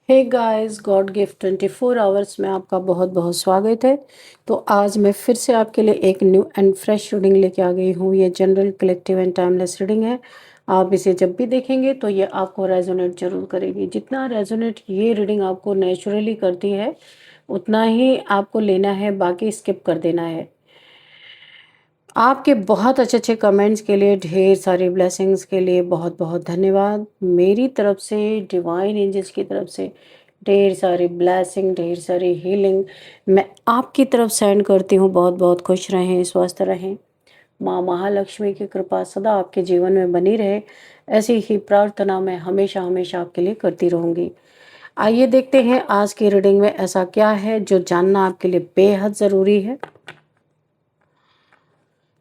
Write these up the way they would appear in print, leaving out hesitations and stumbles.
हे guys, God gift 24 hours में आपका बहुत बहुत स्वागत है। तो आज मैं फिर से आपके लिए एक न्यू एंड फ्रेश रीडिंग लेके आ गई हूँ। ये general collective and timeless reading है। आप इसे जब भी देखेंगे तो ये आपको रेजोनेट जरूर करेगी। जितना रेजोनेट ये रीडिंग आपको नेचुरली करती है उतना ही आपको लेना है, बाकी स्किप कर देना है। आपके बहुत अच्छे अच्छे कमेंट्स के लिए, ढेर सारी ब्लेसिंग्स के लिए बहुत बहुत धन्यवाद। मेरी तरफ से, डिवाइन एंजल्स की तरफ से ढेर सारी ब्लेसिंग, ढेर सारी हीलिंग मैं आपकी तरफ सेंड करती हूँ। बहुत बहुत खुश रहें, स्वस्थ रहें। माँ महालक्ष्मी की कृपा सदा आपके जीवन में बनी रहे, ऐसी ही प्रार्थना मैं हमेशा हमेशा आपके लिए करती रहूँगी। आइए देखते हैं आज की रीडिंग में ऐसा क्या है जो जानना आपके लिए बेहद ज़रूरी है।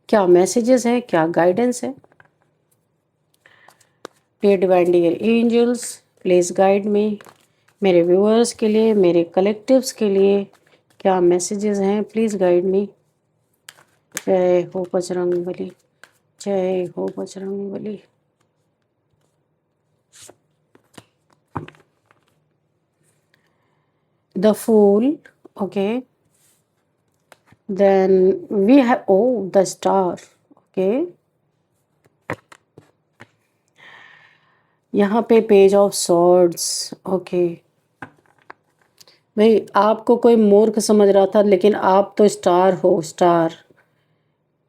क्या मैसेजेस है, क्या गाइडेंस है। Dear divine, dear angels, please guide me. मेरे व्यूअर्स के लिए, मेरे कलेक्टिव्स के लिए क्या मैसेजेस हैं, प्लीज़ गाइड मी। जय हो बजरंगबली, जय हो Bajrangbali. The fool, okay. Then we have the star, okay. यहाँ पे पेज ऑफ सॉर्ड्स, ओके। भाई आपको कोई मूर्ख समझ रहा था, लेकिन आप तो स्टार हो, स्टार।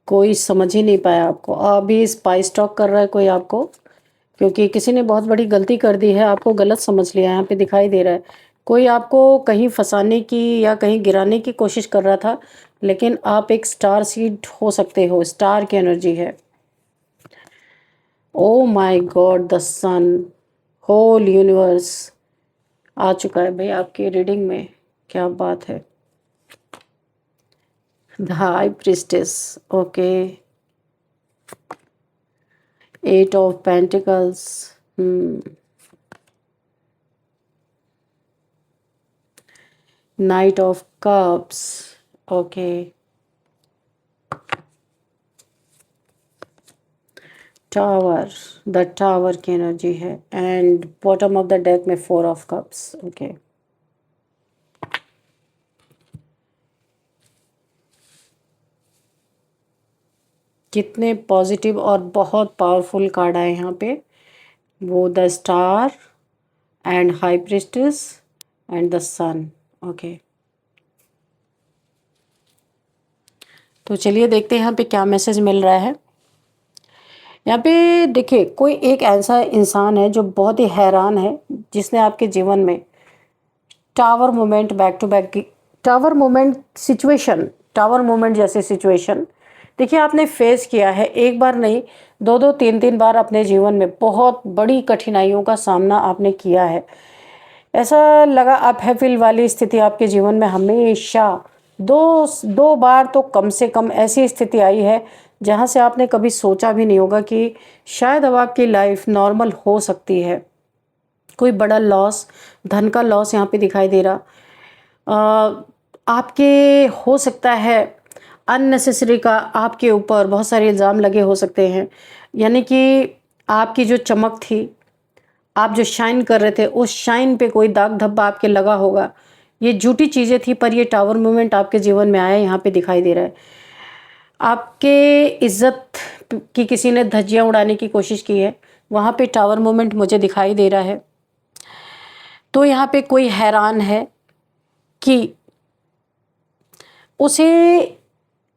कोई समझ ही नहीं पाया आपको। अभी स्पाइस टॉक कर रहा है कोई आपको, क्योंकि किसी ने बहुत बड़ी गलती कर दी है, आपको गलत समझ लिया। यहाँ पे दिखाई दे रहा है कोई आपको कहीं फंसाने की या कहीं गिराने की कोशिश कर रहा था, लेकिन आप एक स्टार सीड हो सकते हो। स्टार की एनर्जी है। Oh my god, the sun, whole universe आ चुका है भाई आपकी रीडिंग में। क्या बात है। The high priestess, okay. Eight of pentacles, knight of cups, okay. Tower, the tower की एनर्जी है। And bottom of the deck में 4 ऑफ कप्स, ओके। कितने पॉजिटिव और बहुत पावरफुल कार्ड आए यहाँ पे। वो the star and high priestess and the sun, okay. तो चलिए देखते हैं यहाँ पे क्या मैसेज मिल रहा है। यहाँ पे देखिए, कोई एक ऐसा इंसान है जो बहुत ही हैरान है, जिसने आपके जीवन में tower moment, back to back की tower moment situation, tower moment जैसे सिचुएशन देखिए आपने फेस किया है। एक बार नहीं, दो दो तीन तीन बार अपने जीवन में बहुत बड़ी कठिनाइयों का सामना आपने किया है। ऐसा लगा अपहेविल वाली स्थिति आपके जीवन में हमेशा दो दो बार तो कम से कम ऐसी स्थिति आई है जहाँ से आपने कभी सोचा भी नहीं होगा कि शायद अब आपकी लाइफ नॉर्मल हो सकती है। कोई बड़ा लॉस, धन का लॉस यहाँ पे दिखाई दे रहा। आपके हो सकता है अननेसेसरी का आपके ऊपर बहुत सारे इल्ज़ाम लगे हो सकते हैं। यानी कि आपकी जो चमक थी, आप जो शाइन कर रहे थे, उस शाइन पे कोई दाग धब्बा आपके लगा होगा। ये झूठी चीज़ें थी, पर ये टावर मूवमेंट आपके जीवन में आया, यहाँ पे दिखाई दे रहा है। आपके इज्जत की किसी ने धज्जियाँ उड़ाने की कोशिश की है, वहाँ पे टावर मूवमेंट मुझे दिखाई दे रहा है। तो यहाँ पे कोई हैरान है कि उसे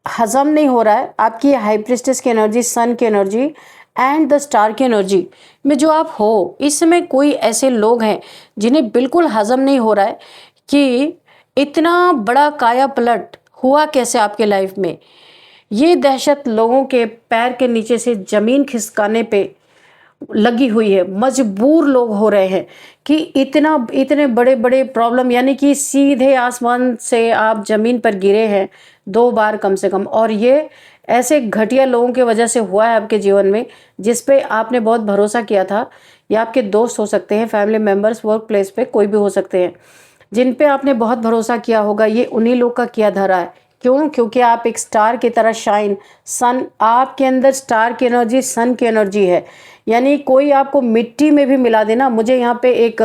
हजम नहीं हो रहा है आपकी हाई प्रिस्टेस की एनर्जी, सन की एनर्जी एंड द स्टार की एनर्जी में जो आप हो। इस समय कोई ऐसे लोग हैं जिन्हें बिल्कुल हजम नहीं हो रहा है कि इतना बड़ा काया पलट हुआ कैसे आपके लाइफ में। ये दहशत लोगों के पैर के नीचे से ज़मीन खिसकाने पे लगी हुई है। मजबूर लोग हो रहे हैं कि इतने बड़े बड़े प्रॉब्लम, यानी कि सीधे आसमान से आप ज़मीन पर गिरे हैं 2 बार कम से कम। और ये ऐसे घटिया लोगों की वजह से हुआ है आपके जीवन में, जिस पे आपने बहुत भरोसा किया था। या आपके दोस्त हो सकते हैं, फैमिली मेम्बर्स, वर्क प्लेस पे कोई भी हो सकते हैं, जिन पे आपने बहुत भरोसा किया होगा। ये उन्हीं लोग का किया धरा है। क्यों? क्योंकि आप एक स्टार की तरह शाइन, सन आपके अंदर, स्टार की एनर्जी, सन की एनर्जी है। यानी कोई आपको मिट्टी में भी मिला देना, मुझे यहाँ पे एक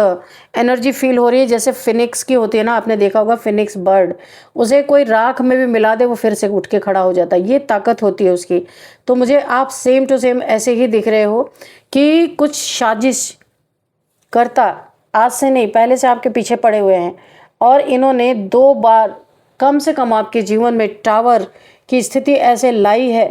एनर्जी फील हो रही है जैसे फिनिक्स की होती है ना, आपने देखा होगा फिनिक्स बर्ड, उसे कोई राख में भी मिला दे वो फिर से उठ के खड़ा हो जाता है, ये ताकत होती है उसकी। तो मुझे आप सेम टू सेम ऐसे ही दिख रहे हो कि कुछ साजिश करता आज से नहीं पहले से आपके पीछे पड़े हुए हैं, और इन्होंने 2 बार कम से कम आपके जीवन में टावर की स्थिति ऐसे लाई है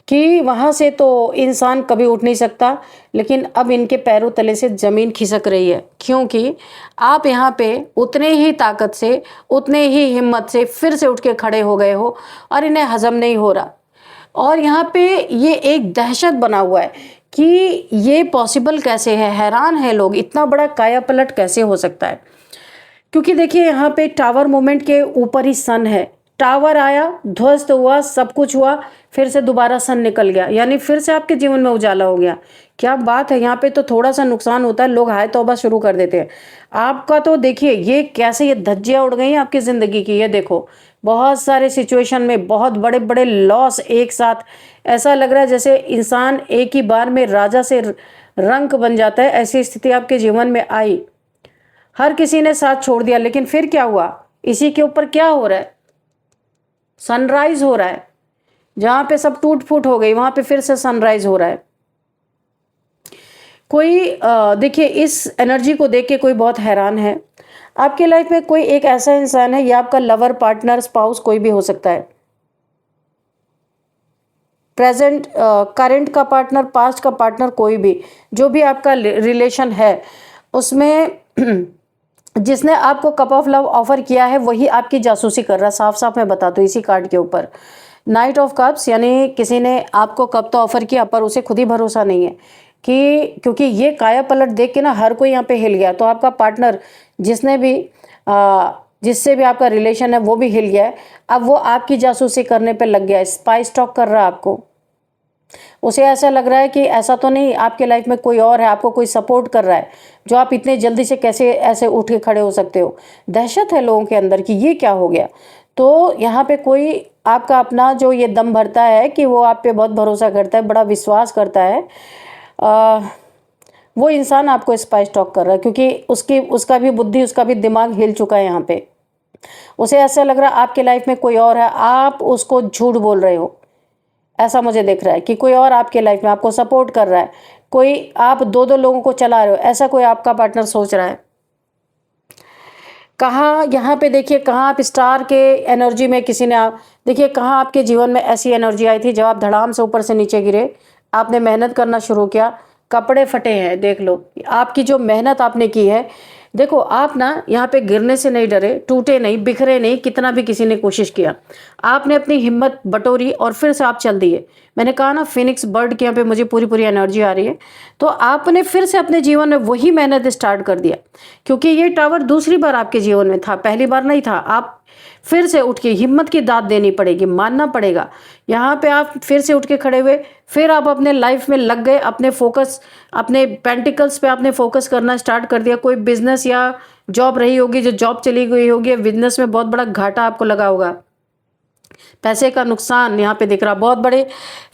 कि वहाँ से तो इंसान कभी उठ नहीं सकता, लेकिन अब इनके पैरों तले से ज़मीन खिसक रही है, क्योंकि आप यहाँ पे उतने ही ताकत से, उतने ही हिम्मत से फिर से उठ के खड़े हो गए हो और इन्हें हजम नहीं हो रहा। और यहाँ पे ये एक दहशत बना हुआ है कि ये पॉसिबल कैसे है, हैरान है लोग, इतना बड़ा काया पलट कैसे हो सकता है। क्योंकि देखिए यहाँ पे टावर मूवमेंट के ऊपर ही सन है, टावर आया, ध्वस्त हुआ, सब कुछ हुआ, फिर से दोबारा सन निकल गया, यानी फिर से आपके जीवन में उजाला हो गया। क्या बात है, यहाँ पे तो थोड़ा सा नुकसान होता है, लोग हाय तौबा शुरू कर देते हैं। आपका तो देखिए ये कैसे ये धज्जियाँ उड़ गई हैं आपकी ज़िंदगी की, ये देखो बहुत सारे सिचुएशन में बहुत बड़े बड़े लॉस एक साथ, ऐसा लग रहा है जैसे इंसान एक ही बार में राजा से रंक बन जाता है, ऐसी स्थिति आपके जीवन में आई। हर किसी ने साथ छोड़ दिया, लेकिन फिर क्या हुआ, इसी के ऊपर क्या हो रहा है, सनराइज हो रहा है। जहां पे सब टूट फूट हो गई वहां पे फिर से सनराइज हो रहा है। कोई देखिए इस एनर्जी को देख के कोई बहुत हैरान है। आपके लाइफ में कोई एक ऐसा इंसान है, या आपका लवर, पार्टनर, स्पाउस कोई भी हो सकता है, प्रेजेंट करंट का पार्टनर, पास्ट का पार्टनर, कोई भी जो भी आपका रिलेशन है उसमें जिसने आपको कप ऑफ लव ऑफर किया है वही आपकी जासूसी कर रहा है। साफ साफ मैं बता दूं इसी कार्ड के ऊपर, नाइट ऑफ कप्स, यानी किसी ने आपको कप तो ऑफर किया पर उसे खुद ही भरोसा नहीं है कि, क्योंकि ये काया पलट देख के ना हर कोई यहाँ पे हिल गया। तो आपका पार्टनर जिसने भी जिससे भी आपका रिलेशन है वो भी हिल गया है। अब वो आपकी जासूसी करने पे लग गया है, स्पाई स्टॉक कर रहा है आपको। उसे ऐसा लग रहा है कि ऐसा तो नहीं आपके लाइफ में कोई और है, आपको कोई सपोर्ट कर रहा है, जो आप इतने जल्दी से कैसे ऐसे उठ के खड़े हो सकते हो। दहशत है लोगों के अंदर कि ये क्या हो गया। तो यहाँ पे कोई आपका अपना जो ये दम भरता है कि वो आप पे बहुत भरोसा करता है, बड़ा विश्वास करता है, वो इंसान आपको स्पाई स्टॉक कर रहा है, क्योंकि उसका भी बुद्धि, उसका भी दिमाग हिल चुका है यहाँ पे। उसे ऐसा लग रहा है आपके लाइफ में कोई और है, आप उसको झूठ बोल रहे हो, ऐसा मुझे दिख रहा है कि कोई और आपके लाइफ में आपको सपोर्ट कर रहा है, कोई आप 2-2 लोगों को चला रहे हो, ऐसा कोई आपका पार्टनर सोच रहा है। कहाँ यहाँ पे देखिए, कहाँ आप स्टार के एनर्जी में किसी ने, आप देखिए कहाँ आपके जीवन में ऐसी एनर्जी आई थी जब आप धड़ाम से ऊपर से नीचे गिरे, आपने मेहनत करना शुरू किया, कपड़े फटे हैं, देख लो आपकी जो मेहनत आपने की है। देखो आप ना यहाँ पे गिरने से नहीं डरे, टूटे नहीं, बिखरे नहीं, कितना भी किसी ने कोशिश किया, आपने अपनी हिम्मत बटोरी और फिर से आप चल दिए। मैंने कहा ना फिनिक्स बर्ड के यहाँ पे मुझे पूरी पूरी एनर्जी आ रही है। तो आपने फिर से अपने जीवन में वही मेहनत स्टार्ट कर दिया, क्योंकि ये टावर दूसरी बार आपके जीवन में था, पहली बार नहीं था। आप फिर से उठ के हिम्मत की दाद देनी पड़ेगी, मानना पड़ेगा। यहाँ पे आप फिर से उठ के खड़े हुए, फिर आप अपने लाइफ में लग गए, अपने फोकस, अपने पेंटिकल्स पे आपने फोकस करना स्टार्ट कर दिया। कोई बिजनेस या जॉब रही होगी, जो जॉब चली गई होगी, बिजनेस में बहुत बड़ा घाटा आपको लगा होगा, पैसे का नुकसान यहाँ पे दिख रहा, बहुत बड़े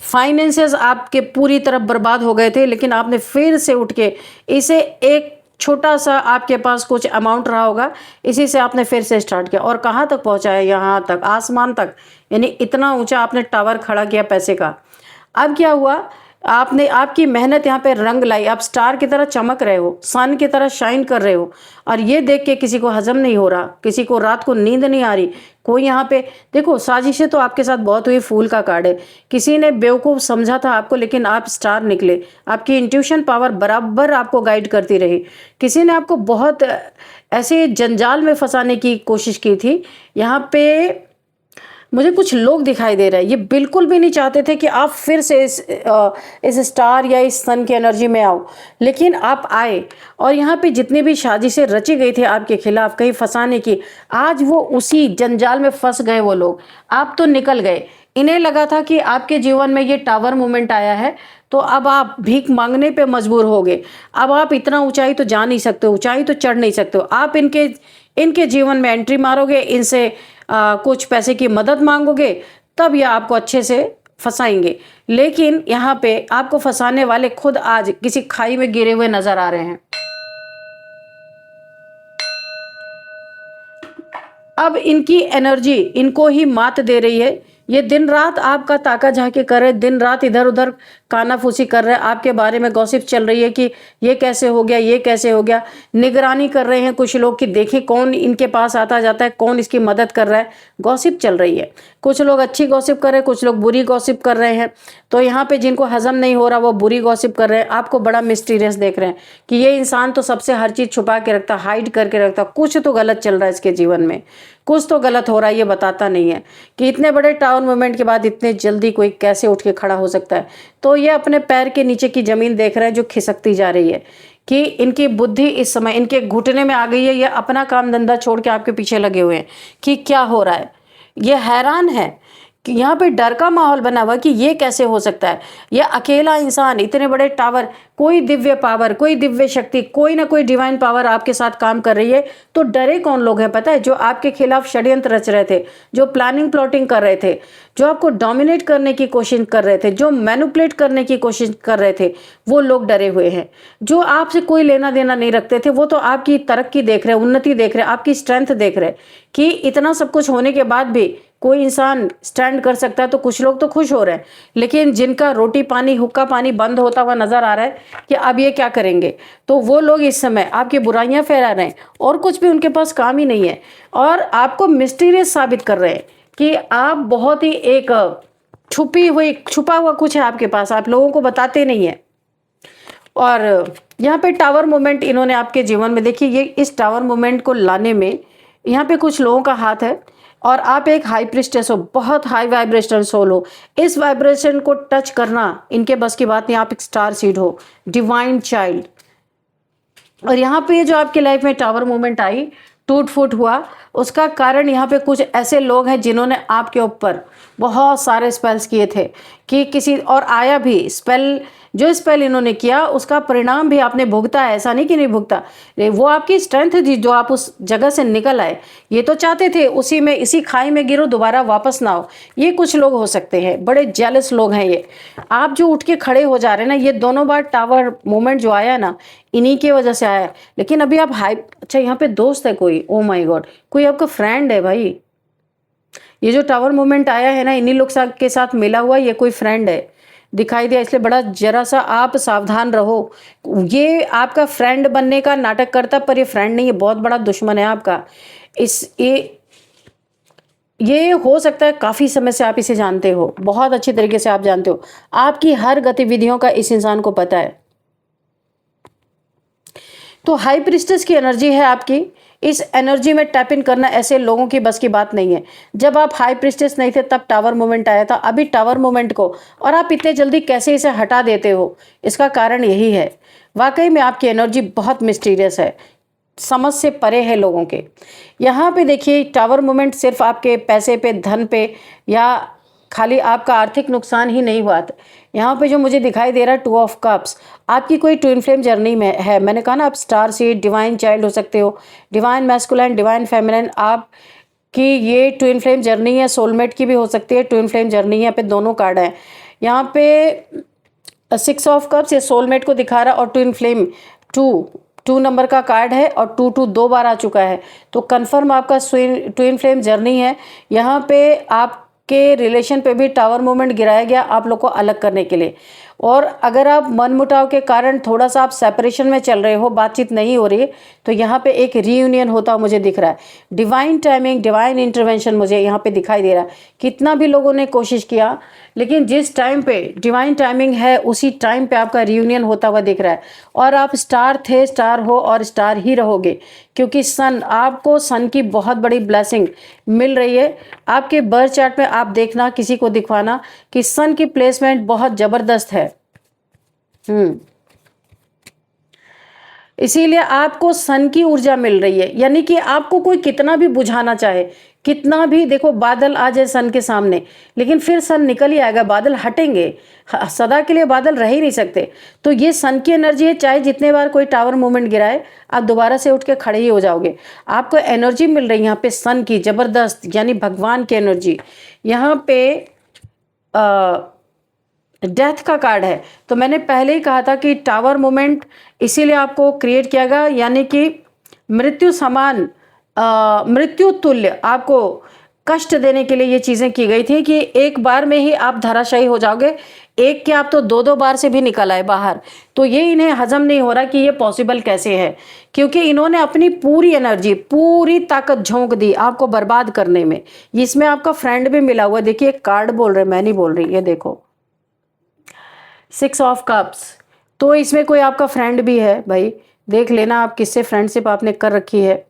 फाइनेंसेस आपके पूरी तरह बर्बाद हो गए थे, लेकिन आपने फिर से उठ के इसे एक छोटा सा आपके पास कुछ अमाउंट रहा होगा, इसी से आपने फिर से स्टार्ट किया और कहाँ तक पहुँचाया, यहाँ तक, आसमान तक, यानी इतना ऊंचा आपने टावर खड़ा किया पैसे का। अब क्या हुआ, आपने, आपकी मेहनत यहाँ पे रंग लाई, आप स्टार की तरह चमक रहे हो, सन की तरह शाइन कर रहे हो, और ये देख के किसी को हजम नहीं हो रहा, किसी को रात को नींद नहीं आ रही। कोई यहाँ पे देखो साजिशें तो आपके साथ बहुत हुई, फूल का कार्ड है, किसी ने बेवकूफ़ समझा था आपको, लेकिन आप स्टार निकले, आपकी इंट्यूशन पावर बराबर आपको गाइड करती रही। किसी ने आपको बहुत ऐसे जंजाल में फंसाने की कोशिश की थी। यहाँ पे मुझे कुछ लोग दिखाई दे रहे हैं, ये बिल्कुल भी नहीं चाहते थे कि आप फिर से इस स्टार या इस सन की एनर्जी में आओ, लेकिन आप आए। और यहाँ पे जितनी भी साजिशें रची गई थी आपके खिलाफ कहीं फंसाने की, आज वो उसी जंजाल में फंस गए वो लोग। आप तो निकल गए, इन्हें लगा था कि आपके जीवन में ये टावर मूवमेंट आया है तो अब आप भीख मांगने पे मजबूर हो गए। अब आप इतना ऊंचाई तो जा नहीं सकते, ऊंचाई तो चढ़ नहीं सकते हो। आप इनके जीवन में एंट्री मारोगे, इनसे कुछ पैसे की मदद मांगोगे, तब यह आपको अच्छे से फंसाएंगे, लेकिन यहाँ पे आपको फंसाने वाले खुद आज किसी खाई में गिरे हुए नजर आ रहे हैं। अब इनकी एनर्जी इनको ही मात दे रही है। ये दिन रात आपका ताका झाकी कर रहे, दिन रात इधर उधर कानाफूसी कर रहे हैं, आपके बारे में गॉसिप चल रही है कि ये कैसे हो गया, ये कैसे हो गया। निगरानी कर रहे हैं कुछ लोग कि देखें कौन इनके पास आता जाता है, कौन इसकी मदद कर रहा है। गॉसिप चल रही है, कुछ लोग अच्छी गॉसिप कर रहे हैं, कुछ लोग बुरी गॉसिप कर रहे हैं। तो यहाँ पे जिनको हजम नहीं हो रहा वो बुरी गॉसिप कर रहे हैं, आपको बड़ा मिस्टीरियस देख रहे हैं कि ये इंसान तो सबसे हर चीज छुपा के रखता, हाइड करके रखता, कुछ तो गलत चल रहा है इसके जीवन में, कुछ तो गलत हो रहा है, ये बताता नहीं है कि इतने बड़े टावर मूवमेंट के बाद इतने जल्दी कोई कैसे उठ के खड़ा हो सकता है। तो ये अपने पैर के नीचे की जमीन देख रहे हैं जो खिसकती जा रही है, कि इनकी बुद्धि इस समय इनके घुटने में आ गई है। ये अपना काम धंधा छोड़ के आपके पीछे लगे हुए हैं कि क्या हो रहा है। ये हैरान है कि यहाँ पे डर का माहौल बना हुआ कि ये कैसे हो सकता है। ये अकेला इंसान इतने बड़े टावर, कोई दिव्य पावर, कोई दिव्य शक्ति, कोई ना कोई डिवाइन पावर आपके साथ काम कर रही है। तो डरे कौन लोग हैं पता है? जो आपके खिलाफ षड्यंत्र रच रहे थे, जो प्लानिंग प्लॉटिंग कर रहे थे, जो आपको डोमिनेट करने की कोशिश कर रहे थे, जो मैनिपुलेट करने की कोशिश कर रहे थे, वो लोग डरे हुए हैं। जो आपसे कोई लेना देना नहीं रखते थे वो तो आपकी तरक्की देख रहे, उन्नति देख रहे, आपकी स्ट्रेंथ देख रहे कि इतना सब कुछ होने के बाद भी कोई इंसान स्टैंड कर सकता है। तो कुछ लोग तो खुश हो रहे हैं, लेकिन जिनका रोटी पानी हुक्का पानी बंद होता हुआ नजर आ रहा है कि अब ये क्या करेंगे, तो वो लोग इस समय आपकी बुराइयां फैला रहे हैं और कुछ भी उनके पास काम ही नहीं है, और आपको मिस्टीरियस साबित कर रहे हैं कि आप बहुत ही एक छुपा हुआ कुछ है आपके पास, आप लोगों को बताते नहीं है। और यहाँ पे टावर मूवमेंट इन्होंने आपके जीवन में, देखिए ये इस टावर मूवमेंट को लाने में यहाँ पे कुछ लोगों का हाथ है, और आप एक हाई प्रिस्टेस हो, बहुत हाई वाइब्रेशनल सोल हो। इस वाइब्रेशन को टच करना इनके बस की बात नहीं। आप एक स्टार सीड हो, डिवाइन चाइल्ड। और यहाँ पे जो आपकी लाइफ में टावर मूवमेंट आई, टूट फूट हुआ, उसका कारण यहाँ पे कुछ ऐसे लोग हैं जिन्होंने आपके ऊपर बहुत सारे स्पेल्स किए थे कि किसी और आया भी स्पेल, जो स्पेल इन्होंने किया उसका परिणाम भी आपने भुगता है, ऐसा नहीं कि नहीं भुगता। वो आपकी स्ट्रेंथ थी जो आप उस जगह से निकल आए। ये तो चाहते थे उसी में, इसी खाई में गिरो, दोबारा वापस ना हो। ये कुछ लोग हो सकते हैं, बड़े जेलस लोग हैं ये। आप जो उठ के खड़े हो जा रहे हैं ना, ये दोनों बार टावर मोमेंट जो आया ना, इन्हीं की वजह से आया। लेकिन अभी आप हाई, अच्छा यहाँ पे दोस्त है कोई, ओ माई गॉड, कोई आपका फ्रेंड है भाई। ये जो टावर मोमेंट आया है ना, इन्हीं लोग के साथ मिला हुआ ये कोई फ्रेंड है दिखाई दिया, इसलिए बड़ा जरा सा आप सावधान रहो। ये आपका फ्रेंड बनने का नाटक करता, पर ये फ्रेंड नहीं है, बहुत बड़ा दुश्मन है आपका। ये हो सकता है काफी समय से आप इसे जानते हो, बहुत अच्छी तरीके से आप जानते हो, आपकी हर गतिविधियों का इस इंसान को पता है। तो हाई प्रिस्टेस की एनर्जी है आपकी, इस एनर्जी में टैप इन करना ऐसे लोगों की बस की बात नहीं है। जब आप हाई प्रिस्टेस नहीं थे तब टावर मोमेंट आया था, अभी टावर मोमेंट को, और आप इतने जल्दी कैसे इसे हटा देते हो, इसका कारण यही है। वाकई में आपकी एनर्जी बहुत मिस्टीरियस है, समझ से परे है लोगों के। यहाँ पे देखिए टावर मोमेंट सिर्फ आपके पैसे पे, धन पे, या खाली आपका आर्थिक नुकसान ही नहीं हुआ था। यहाँ पे जो मुझे दिखाई दे रहा है 2 ऑफ कप्स, आपकी कोई ट्विन फ्लेम जर्नी में है। मैंने कहा ना आप स्टार सीड, डिवाइन चाइल्ड हो सकते हो, डिवाइन मैस्कुलाइन, डिवाइन फेमिनिन। आप कि ये ट्विन फ्लेम जर्नी है, सोलमेट की भी हो सकती है, ट्विन फ्लेम जर्नी है। यहाँ पे दोनों कार्ड हैं। यहाँ पे 6 ऑफ कप्स ये सोलमेट को दिखा रहा है, और ट्विन फ्लेम 2 नंबर का कार्ड है, और 2 2 बार आ चुका है। तो कन्फर्म आपका ट्विन फ्लेम जर्नी है। यहाँ पे आपके रिलेशन पे भी टावर मूवमेंट गिराया गया आप लोग को अलग करने के लिए। और अगर आप मनमुटाव के कारण थोड़ा सा आप सेपरेशन में चल रहे हो, बातचीत नहीं हो रही, तो यहाँ पे एक रीयूनियन होता मुझे दिख रहा है। डिवाइन टाइमिंग, डिवाइन इंटरवेंशन मुझे यहाँ पे दिखाई दे रहा है। कितना भी लोगों ने कोशिश किया, लेकिन जिस टाइम पे डिवाइन टाइमिंग है उसी टाइम पे आपका रीयूनियन होता हुआ दिख रहा है। और आप स्टार थे, स्टार हो और स्टार ही रहोगे, क्योंकि सन, आपको सन की बहुत बड़ी ब्लेसिंग मिल रही है। आपके बर्थ चार्ट में आप देखना, किसी को दिखवाना कि सन की प्लेसमेंट बहुत जबरदस्त है। इसीलिए आपको सन की ऊर्जा मिल रही है। यानी कि आपको कोई कितना भी बुझाना चाहे, कितना भी, देखो बादल आ जाए सन के सामने, लेकिन फिर सन निकल ही आएगा, बादल हटेंगे, सदा के लिए बादल रह ही नहीं सकते। तो ये सन की एनर्जी है, चाहे जितने बार कोई टावर मूवमेंट गिराए आप दोबारा से उठ के खड़े ही हो जाओगे। आपको एनर्जी मिल रही है यहाँ पे सन की जबरदस्त, यानी भगवान की एनर्जी। यहाँ पे डेथ का कार्ड है। तो मैंने पहले ही कहा था कि टावर मोमेंट इसीलिए आपको क्रिएट किया गया, यानी कि मृत्यु समान, मृत्यु तुल्य आपको कष्ट देने के लिए ये चीज़ें की गई थी कि एक बार में ही आप धराशायी हो जाओगे। एक के आप तो दो दो बार से भी निकल आए बाहर। तो ये इन्हें हजम नहीं हो रहा कि ये पॉसिबल कैसे है, क्योंकि इन्होंने अपनी पूरी एनर्जी, पूरी ताकत झोंक दी आपको बर्बाद करने में। इसमें आपका फ्रेंड भी मिला हुआ, देखिए कार्ड बोल रहे, मैं नहीं बोल रही, ये देखो 6 ऑफ कप्स। तो इसमें कोई आपका फ्रेंड भी है भाई, देख लेना आप किससे फ्रेंडशिप आपने कर रखी है।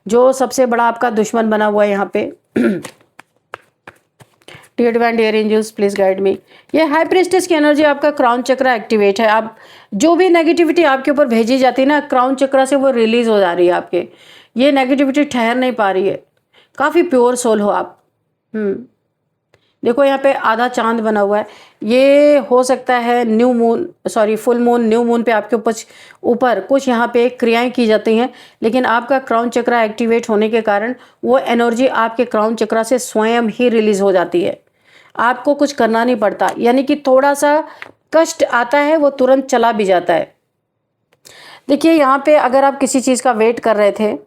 जो सबसे बड़ा आपका दुश्मन बना हुआ है यहाँ पे dear divine dear angels please guide me. ये हाई प्रिस्टेस की एनर्जी, आपका क्राउन चक्र एक्टिवेट है। आप जो भी नेगेटिविटी आपके ऊपर भेजी जाती है ना, क्राउन चक्र से वो रिलीज हो जा रही है आपके। ये नेगेटिविटी ठहर नहीं पा रही है। काफ़ी प्योर सोल हो आप। देखो यहाँ पे आधा चांद बना हुआ है। ये हो सकता है new moon, sorry full moon, new moon पे आपके ऊपर कुछ यहाँ पे क्रियाएं की जाती हैं, लेकिन आपका क्राउन चक्र एक्टिवेट होने के कारण वो एनर्जी आपके क्राउन चक्र से स्वयं ही रिलीज हो जाती है। आपको कुछ करना नहीं पड़ता, यानी कि थोड़ा सा कष्ट आता है वो तुरंत चला भी जाता है। देखिए यहाँ पे अगर आप किसी चीज़ का वेट कर रहे थे,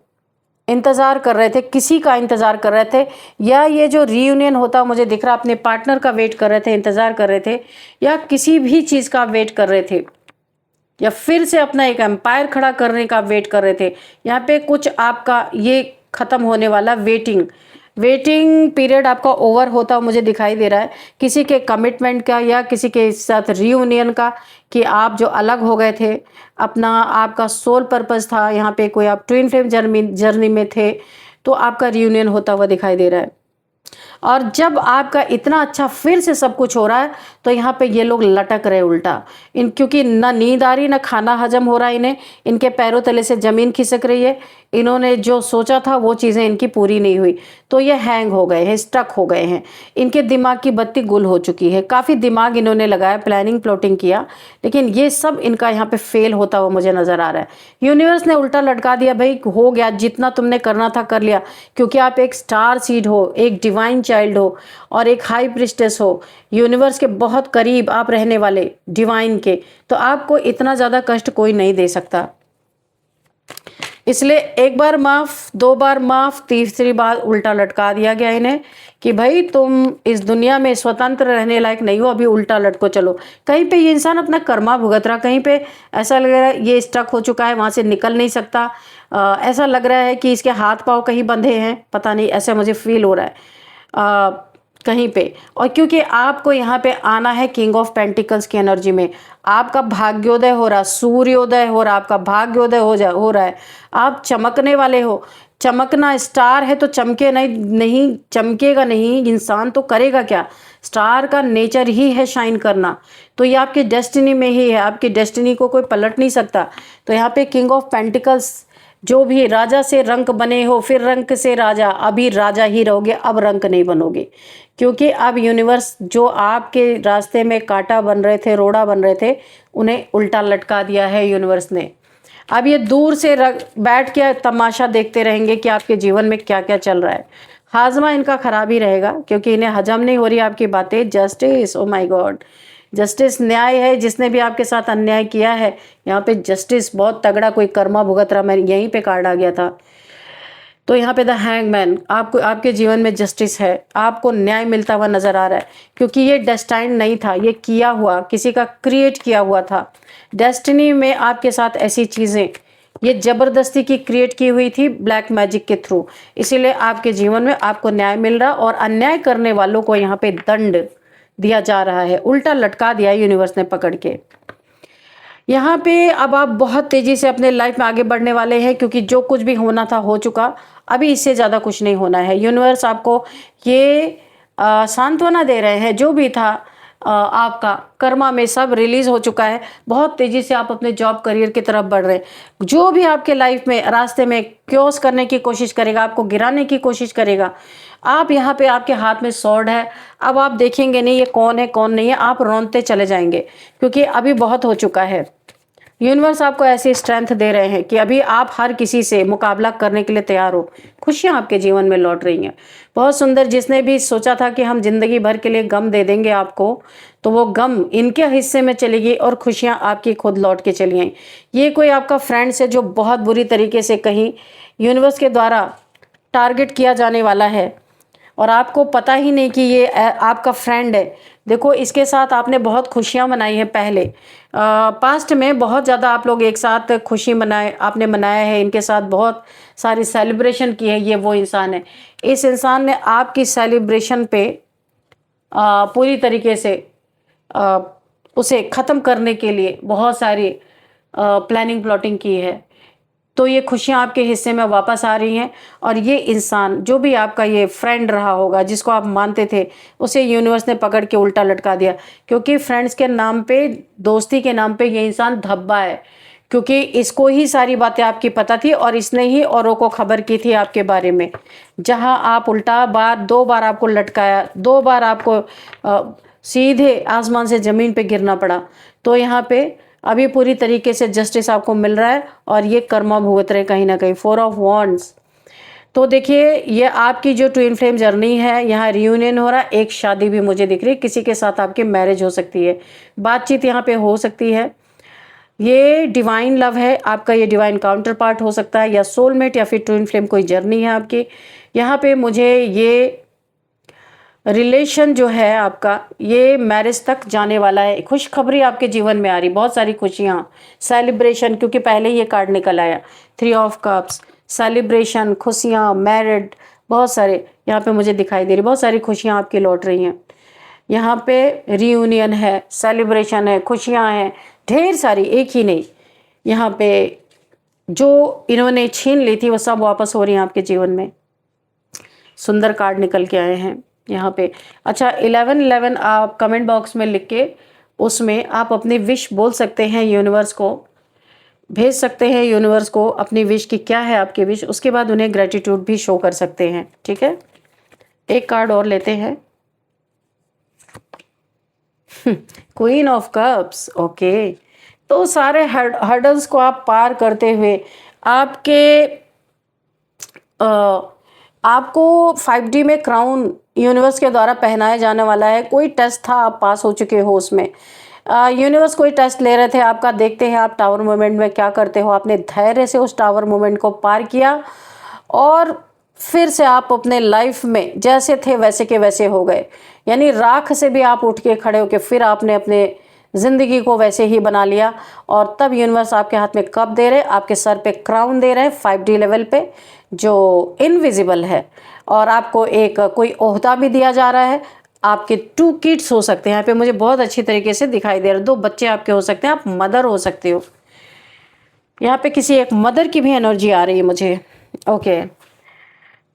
इंतज़ार कर रहे थे, किसी का इंतज़ार कर रहे थे, या ये जो रीयूनियन होता मुझे दिख रहा, अपने पार्टनर का वेट कर रहे थे, इंतज़ार कर रहे थे, या किसी भी चीज़ का वेट कर रहे थे, या फिर से अपना एक एम्पायर खड़ा करने का वेट कर रहे थे, यहाँ पे कुछ आपका ये ख़त्म होने वाला वेटिंग पीरियड आपका ओवर होता मुझे दिखाई दे रहा है। किसी के कमिटमेंट का या किसी के साथ रीयूनियन का, कि आप जो अलग हो गए थे, अपना आपका सोल पर्पस था, यहाँ पे कोई आप ट्विन फ्लेम जर्नी में थे, तो आपका रीयूनियन होता हुआ दिखाई दे रहा है। और जब आपका इतना अच्छा फिर से सब कुछ हो रहा है, तो यहाँ पे ये लोग लटक रहे उल्टा, क्योंकि ना नींद आ रही, ना खाना हजम हो रहा है इन्हें, इनके पैरों तले से ज़मीन खिसक रही है। इन्होंने जो सोचा था वो चीज़ें इनकी पूरी नहीं हुई, तो ये हैंग हो गए हैं, स्टक हो गए हैं। इनके दिमाग की बत्ती गुल हो चुकी है। काफ़ी दिमाग इन्होंने लगाया, प्लानिंग प्लॉटिंग किया, लेकिन ये सब इनका यहाँ पे फेल होता हुआ मुझे नज़र आ रहा है। यूनिवर्स ने उल्टा लटका दिया, भाई हो गया, जितना तुमने करना था कर लिया, क्योंकि आप एक स्टार सीड हो, एक डिवाइन चाइल्ड हो, और एक हाई प्रिस्टेस हो, यूनिवर्स के बहुत करीब आप रहने वाले, डिवाइन के। तो आपको इतना ज़्यादा कष्ट कोई नहीं दे सकता। इसलिए एक बार माफ़, दो बार माफ़, तीसरी बार उल्टा लटका दिया गया इन्हें कि भाई तुम इस दुनिया में स्वतंत्र रहने लायक नहीं हो, अभी उल्टा लटको चलो। कहीं पे ये इंसान अपना कर्मा भुगत रहा, कहीं पे ऐसा लग रहा है ये स्टक हो चुका है, वहाँ से निकल नहीं सकता। ऐसा लग रहा है कि इसके हाथ पाँव कहीं बंधे हैं, पता नहीं, ऐसा मुझे फील हो रहा है कहीं पे। और क्योंकि आपको यहाँ पे आना है किंग ऑफ पेंटिकल्स की एनर्जी में, आपका भाग्योदय हो रहा, सूर्योदय हो रहा, आपका भाग्योदय हो रहा है। आप चमकने वाले हो। चमकना, स्टार है तो चमके नहीं चमकेगा नहीं इंसान तो करेगा क्या? स्टार का नेचर ही है शाइन करना। तो ये आपकी डेस्टिनी में ही है, आपकी डेस्टिनी को कोई पलट नहीं सकता। तो यहाँ पे किंग ऑफ पेंटिकल्स, जो भी राजा से रंक बने हो, फिर रंक से राजा, अभी राजा ही रहोगे, अब रंक नहीं बनोगे, क्योंकि अब यूनिवर्स जो आपके रास्ते में कांटा बन रहे थे, रोड़ा बन रहे थे, उन्हें उल्टा लटका दिया है यूनिवर्स ने। अब ये दूर से बैठ के तमाशा देखते रहेंगे कि आपके जीवन में क्या क्या चल रहा है। हाजमा इनका खराब ही रहेगा, क्योंकि इन्हें हजम नहीं हो रही आपकी बातें। Justice, O my God, justice न्याय है। जिसने भी आपके साथ अन्याय किया है, यहाँ पे जस्टिस बहुत तगड़ा, कोई कर्मा भुगत रहा। मैं यहीं पे कार्ड आ गया था। तो यहाँ पे द हैंगमैन, आपको आपके जीवन में जस्टिस है, आपको न्याय मिलता हुआ नजर आ रहा है, क्योंकि ये डेस्टाइन नहीं था, ये किया हुआ, किसी का क्रिएट किया हुआ था। डेस्टिनी में आपके साथ ऐसी चीज़ें ये ज़बरदस्ती की क्रिएट की हुई थी ब्लैक मैजिक के थ्रू, इसीलिए आपके जीवन में आपको न्याय मिल रहा, और अन्याय करने वालों को यहाँ पे दंड दिया जा रहा है। उल्टा लटका दिया यूनिवर्स ने पकड़ के। यहाँ पे अब आप बहुत तेज़ी से अपने लाइफ में आगे बढ़ने वाले हैं, क्योंकि जो कुछ भी होना था हो चुका, अभी इससे ज़्यादा कुछ नहीं होना है। यूनिवर्स आपको ये सांत्वना दे रहे हैं, जो भी था आपका कर्मा में सब रिलीज हो चुका है। बहुत तेज़ी से आप अपने जॉब करियर की तरफ बढ़ रहे हैं। जो भी आपके लाइफ में रास्ते में क्योस करने की कोशिश करेगा, आपको गिराने की कोशिश करेगा, आप यहाँ पे आपके हाथ में स्वॉर्ड है। अब आप देखेंगे नहीं ये कौन है कौन नहीं है, आप रौंदते चले जाएंगे, क्योंकि अभी बहुत हो चुका है। यूनिवर्स आपको ऐसी स्ट्रेंथ दे रहे हैं कि अभी आप हर किसी से मुकाबला करने के लिए तैयार हो। खुशियाँ आपके जीवन में लौट रही हैं। बहुत सुंदर, जिसने भी सोचा था कि हम ज़िंदगी भर के लिए गम दे देंगे आपको, तो वो गम इनके हिस्से में चली गई और खुशियाँ आपकी खुद लौट के चली आईं। ये कोई आपका फ्रेंड्स है जो बहुत बुरी तरीके से कहीं यूनिवर्स के द्वारा टारगेट किया जाने वाला है और आपको पता ही नहीं कि ये आपका फ्रेंड है। देखो, इसके साथ आपने बहुत खुशियाँ मनाई हैं पहले। पास्ट में बहुत ज़्यादा आप लोग एक साथ खुशी आपने मनाया है, इनके साथ बहुत सारी सेलिब्रेशन की है। ये वो इंसान है, इस इंसान ने आपकी सेलिब्रेशन पे पूरी तरीके से अ, उसे ख़त्म करने के लिए बहुत सारी प्लानिंग प्लॉटिंग की है। तो ये खुशियाँ आपके हिस्से में वापस आ रही हैं और ये इंसान जो भी आपका ये फ्रेंड रहा होगा, जिसको आप मानते थे, उसे यूनिवर्स ने पकड़ के उल्टा लटका दिया। क्योंकि फ्रेंड्स के नाम पे, दोस्ती के नाम पे ये इंसान धब्बा है, क्योंकि इसको ही सारी बातें आपकी पता थी और इसने ही औरों को खबर की थी आपके बारे में। जहाँ आप उल्टा बार 2 बार आपको लटकाया, 2 बार आपको सीधे आसमान से ज़मीन पे गिरना पड़ा। तो यहाँ पे अभी पूरी तरीके से जस्टिस आपको मिल रहा है और ये कर्मा भुगत रहे कहीं ना कहीं। 4 ऑफ वॉन्ड्स। तो देखिए, ये आपकी जो ट्विन फ्लेम जर्नी है, यहाँ रियूनियन हो रहा है, एक शादी भी मुझे दिख रही है, किसी के साथ आपकी मैरिज हो सकती है, बातचीत यहाँ पे हो सकती है। ये डिवाइन लव है आपका, ये डिवाइन काउंटर पार्ट हो सकता है, या सोलमेट, या फिर ट्विन फ्लेम कोई जर्नी है आपकी। यहाँ पे मुझे ये रिलेशन जो है आपका, ये मैरिज तक जाने वाला है। खुशखबरी आपके जीवन में आ रही, बहुत सारी खुशियाँ, सेलिब्रेशन, क्योंकि पहले ये कार्ड निकल आया 3 ऑफ कप्स। सेलिब्रेशन, खुशियाँ, मैरिड, बहुत सारे यहाँ पे मुझे दिखाई दे रही, बहुत सारी खुशियाँ आपकी लौट रही हैं। यहाँ पे रियूनियन है, सेलिब्रेशन है, खुशियाँ हैं, ढेर सारी, एक ही नहीं। यहाँ पे जो इन्होंने छीन ली थी वो सब वापस हो रही हैं आपके जीवन में। सुंदर कार्ड निकल के आए हैं यहाँ पे। अच्छा, 1111 आप कमेंट बॉक्स में लिख के उसमें आप अपनी विश बोल सकते हैं, यूनिवर्स को भेज सकते हैं, यूनिवर्स को अपनी विश की क्या है आपकी विश। उसके बाद उन्हें ग्रेटिट्यूड भी शो कर सकते हैं। ठीक है, एक कार्ड और लेते हैं। Queen of cups. ओके, तो सारे हर्डल्स को आप पार करते हुए आपके आपको 5D में क्राउन यूनिवर्स के द्वारा पहनाया जाने वाला है। कोई टेस्ट था, आप पास हो चुके हो उसमें। यूनिवर्स कोई टेस्ट ले रहे थे आपका। देखते हैं आप टावर मूवमेंट में क्या करते हो। आपने धैर्य से उस टावर मूवमेंट को पार किया और फिर से आप अपने लाइफ में जैसे थे वैसे के वैसे हो गए। यानी राख से भी आप उठ के खड़े होके फिर आपने अपने ज़िंदगी को वैसे ही बना लिया। और तब यूनिवर्स आपके हाथ में कप दे रहे, आपके सर पे क्राउन दे रहे हैं 5D लेवल पे, जो इनविजिबल है। और आपको एक कोई ओहदा भी दिया जा रहा है। आपके 2 किड्स हो सकते हैं यहाँ पे, मुझे बहुत अच्छी तरीके से दिखाई दे रहा है। 2 बच्चे आपके हो सकते हैं, आप मदर हो सकते हो। यहाँ पे किसी एक मदर की भी एनर्जी आ रही है मुझे। ओके,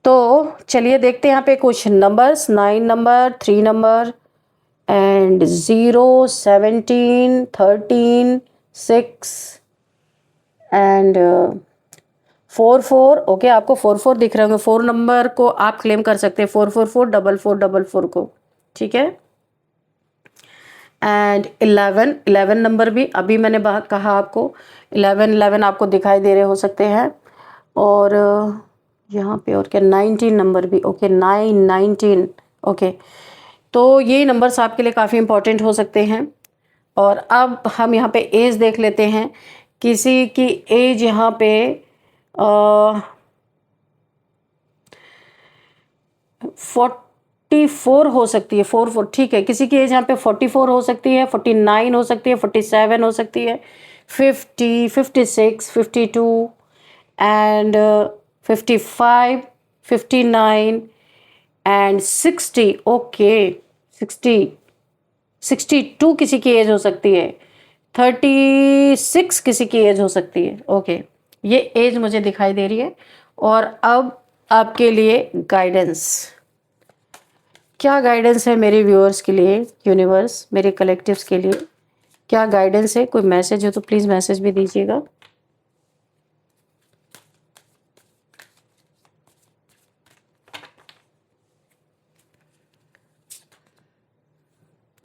तो चलिए देखते हैं यहाँ पे कुछ numbers. 9 number, 3 number and 0, 17, 13, 6 and 4 okay, आपको 4 दिख रहे होंगे। 4 नंबर को आप क्लेम कर सकते हैं, 4 को। ठीक है, एंड 11 नंबर भी अभी मैंने कहा आपको 11 आपको दिखाई दे रहे हो सकते हैं। और यहाँ पे और क्या, 19 नंबर भी। ओके, 9, 19। ओके, तो ये नंबर्स आपके लिए काफ़ी इंपॉर्टेंट हो सकते हैं। और अब हम यहाँ पे एज देख लेते हैं। किसी की एज यहाँ पे 44 हो सकती है। 44, ठीक है। किसी की एज यहाँ पे 44 हो सकती है, 49 हो सकती है, 47 हो सकती है, 50, 56, 52 एंड 55, 59 एंड 60। ओके, 60, 62 किसी की एज हो सकती है, 36 किसी की एज हो सकती है। ओके, ये एज मुझे दिखाई दे रही है। और अब आपके लिए गाइडेंस, क्या गाइडेंस है मेरे व्यूअर्स के लिए, यूनिवर्स मेरे कलेक्टिव्स के लिए क्या गाइडेंस है। कोई मैसेज हो तो प्लीज़ मैसेज भी दीजिएगा।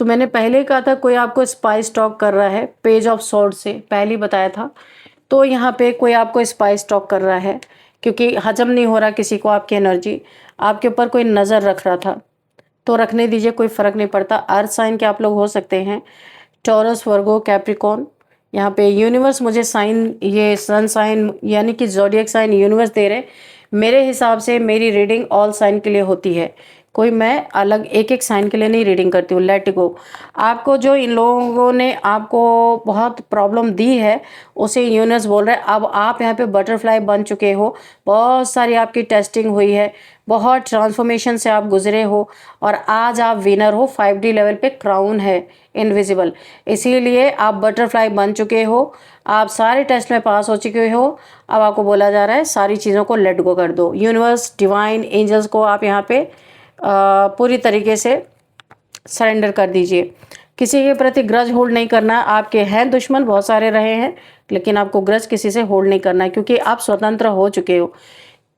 तो मैंने पहले कहा था कोई आपको स्पाइस टॉक कर रहा है, पेज ऑफ सॉर्ड से पहले ही बताया था। तो यहाँ पे कोई आपको स्पाइस टॉक कर रहा है क्योंकि हजम नहीं हो रहा किसी को आपकी एनर्जी, आपके ऊपर कोई नज़र रख रहा था, तो रखने दीजिए, कोई फ़र्क नहीं पड़ता। अर्थ साइन के आप लोग हो सकते हैं, टॉरस, वर्गो, कैप्रिकॉन। यहाँ पे यूनिवर्स मुझे साइन, ये सन साइन यानी कि ज़ोडिएक साइन यूनिवर्स दे रहे। मेरे हिसाब से मेरी रीडिंग ऑल साइन के लिए होती है, कोई मैं अलग एक एक साइन के लिए नहीं रीडिंग करती हूँ। Let go. आपको जो इन लोगों ने आपको बहुत प्रॉब्लम दी है उसे यूनिवर्स बोल रहा है अब आप यहाँ पे बटरफ्लाई बन चुके हो, बहुत सारी आपकी टेस्टिंग हुई है, बहुत ट्रांसफॉर्मेशन से आप गुजरे हो और आज आप विनर हो। 5D लेवल पे क्राउन है इनविजिबल, इसीलिए आप बटरफ्लाई बन चुके हो, आप सारे टेस्ट में पास हो चुके हो। अब आपको बोला जा रहा है सारी चीज़ों को लेट गो कर दो। यूनिवर्स, डिवाइन, एंजल्स को आप यहाँ पे पूरी तरीके से सरेंडर कर दीजिए। किसी के प्रति ग्रज होल्ड नहीं करना है। आपके हैं दुश्मन बहुत सारे रहे हैं, लेकिन आपको ग्रज किसी से होल्ड नहीं करना है क्योंकि आप स्वतंत्र हो चुके हो।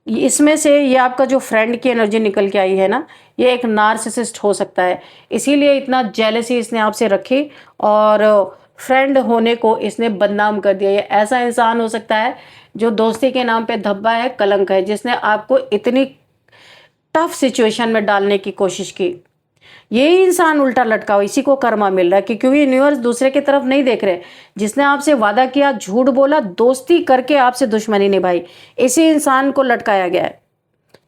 इसमें से ये आपका जो फ्रेंड की एनर्जी निकल के आई है ना, ये एक नार्सिसिस्ट हो सकता है, इसीलिए इतना जेलसी इसने आपसे रखी और फ्रेंड होने को इसने बदनाम कर दिया। ये ऐसा इंसान हो सकता है जो दोस्ती के नाम पे धब्बा है, कलंक है, जिसने आपको इतनी टफ सिचुएशन में डालने की कोशिश की। यही इंसान उल्टा लटका हो, इसी को कर्मा मिल रहा है कि क्योंकि यूनिवर्स दूसरे की तरफ नहीं देख रहे। जिसने आपसे वादा किया, झूठ बोला, दोस्ती करके आपसे दुश्मनी निभाई, इसी इंसान को लटकाया गया है।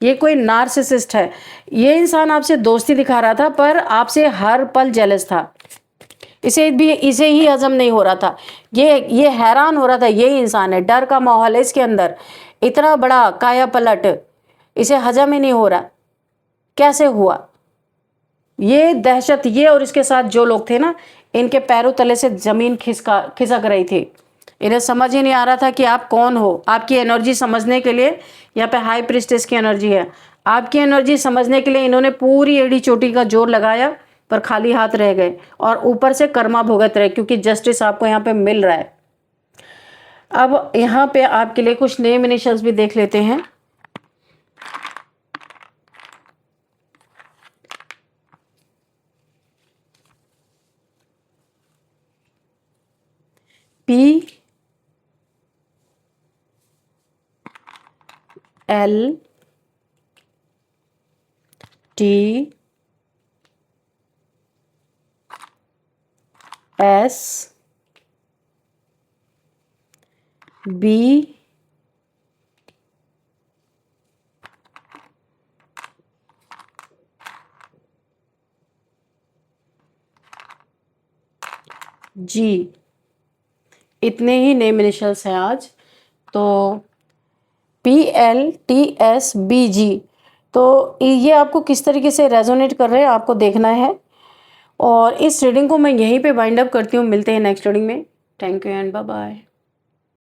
ये कोई नार्सिसिस्ट है। ये इंसान आपसे दोस्ती दिखा रहा था पर आपसे हर पल जेलस था, इसे ही हजम नहीं हो रहा था। ये हैरान हो रहा था, यही इंसान है। डर का माहौल है इसके अंदर, इतना बड़ा काया पलट, इसे हजम ही नहीं हो रहा, कैसे हुआ। ये दहशत, ये और इसके साथ जो लोग थे ना, इनके पैरों तले से जमीन खिसक रही थी। इन्हें समझ ही नहीं आ रहा था कि आप कौन हो। आपकी एनर्जी समझने के लिए, यहाँ पे हाई प्रिस्टेस की एनर्जी है, आपकी एनर्जी समझने के लिए इन्होंने पूरी एड़ी चोटी का जोर लगाया पर खाली हाथ रह गए और ऊपर से कर्मा भुगत रहे क्योंकि जस्टिस आपको यहाँ पे मिल रहा है। अब यहाँ पे आपके लिए कुछ नेम इनिशियल्स भी देख लेते हैं। P L T S B G, इतने ही नेम इनिशियल्स हैं आज। तो PLTSBG, तो ये आपको किस तरीके से रेजोनेट कर रहे हैं आपको देखना है। और इस रीडिंग को मैं यहीं पे वाइंड अप करती हूँ। मिलते हैं नेक्स्ट रीडिंग में। Thank you and bye bye.